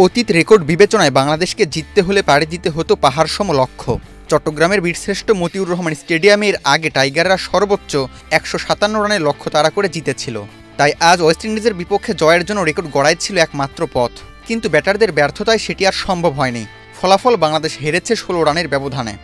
অতীত রেকর্ড বিবেচনায় বাংলাদেশকে জিততে হলে পাড়ি দিতে হতো পাহাড়সম লক্ষ্য। চট্টগ্রামের বীরশ্রেষ্ঠ মতিউর রহমান স্টেডিয়ামের আগে টাইগাররা সর্বোচ্চ ১৫৭ রানের লক্ষ্য তাড়া করে জিতেছিল। তাই আজ ওয়েস্ট ইন্ডিজের বিপক্ষে জয়ের জন্য রেকর্ড গড়াই ছিল একমাত্র পথ, কিন্তু ব্যাটারদের ব্যর্থতায় সেটি আর সম্ভব হয়নি। ফলাফল বাংলাদেশ হেরেছে ১৬ রানের ব্যবধানে।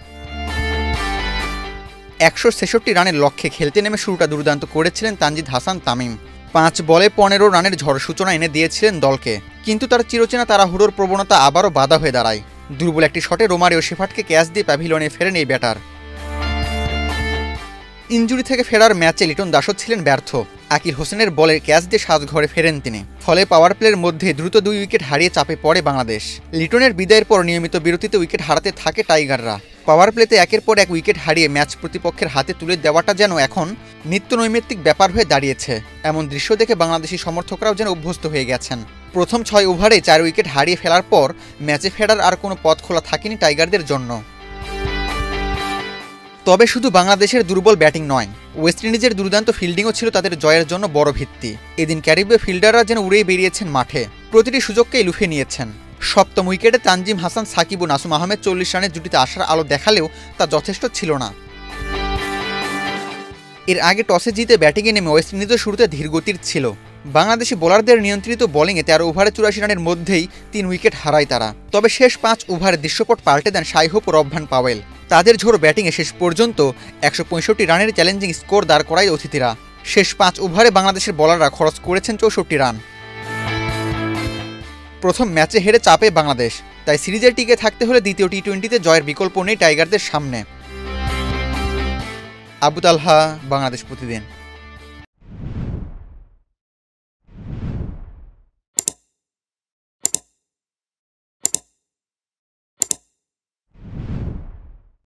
১৬৬ রানের লক্ষ্যে খেলতে নেমে শুরুটা দুর্দান্ত করেছিলেন তানজিদ হাসান তামিম। ৫ বলে ১৫ রানের ঝড় সূচনা এনে দিয়েছিলেন দলকে, কিন্তু তার চিরচেনা তাড়াহুড়োর প্রবণতা আবারও বাধা হয়ে দাঁড়ায়। দুর্বল একটি শটে রোমারিও শেফার্ডকে ক্যাচ দিয়ে প্যাভিলিয়নে ফেরেন এই ব্যাটার। ইনজুরি থেকে ফেরার ম্যাচে লিটন দাসও ছিলেন ব্যর্থ। আকির হোসেনের বলের ক্যাচ দিয়ে সাজঘরে ফেরেন তিনি। ফলে পাওয়ার প্লের মধ্যে দ্রুত ২ উইকেট হারিয়ে চাপে পড়ে বাংলাদেশ। লিটনের বিদায়ের পর নিয়মিত বিরতিতে উইকেট হারাতে থাকে টাইগাররা। পাওয়ার প্লেতে একের পর এক উইকেট হারিয়ে ম্যাচ প্রতিপক্ষের হাতে তুলে দেওয়াটা যেন এখন নিত্য নৈমিত্তিক ব্যাপার হয়ে দাঁড়িয়েছে। এমন দৃশ্য দেখে বাংলাদেশি সমর্থকরাও যেন অভ্যস্ত হয়ে গেছেন। প্রথম ৬ ওভারে ৪ উইকেট হারিয়ে ফেলার পর ম্যাচে ফেরার আর কোনো পথ খোলা থাকেনি টাইগারদের জন্য। তবে শুধু বাংলাদেশের দুর্বল ব্যাটিং নয়, ওয়েস্ট ইন্ডিজের দুর্দান্ত ফিল্ডিংও ছিল তাদের জয়ের জন্য বড় ভিত্তি। এদিন ক্যারিবীয় ফিল্ডাররা যেন উড়েই বেরিয়েছেন মাঠে, প্রতিটি সুযোগকেই লুফে নিয়েছেন। সপ্তম উইকেটে তানজিম হাসান, সাকিব ও নাসুম আহমেদ ৪০ রানের জুটিতে আসার আলো দেখালেও তা যথেষ্ট ছিল না। এর আগে টসে জিতে ব্যাটিংয়ে নেমে ওয়েস্ট ইন্ডিজও শুরুতে ধীরগতির ছিল। বাংলাদেশি বোলারদের নিয়ন্ত্রিত বোলিংয়ে ১৩ ওভারে ৮৪ রানের মধ্যেই ৩ উইকেট হারায় তারা। তবে শেষ ৫ ওভারে দৃশ্যপট পাল্টে দেন শাই হোপ ও রবভান পাওয়েল। তাদের ঝোড়ো ব্যাটিংয়ে শেষ পর্যন্ত ১৬৫ রানের চ্যালেঞ্জিং স্কোর দাঁড় করায় অতিথিরা। শেষ ৫ ওভারে বাংলাদেশের বোলাররা খরচ করেছেন ৬৪ রান। প্রথম ম্যাচে হেরে চাপে বাংলাদেশ, তাই সিরিজে টিকে থাকতে হলে দ্বিতীয় টি-২০তে জয়ের বিকল্প নেই টাইগারদের সামনে। আবু তালহা, বাংলাদেশ প্রতিদিন।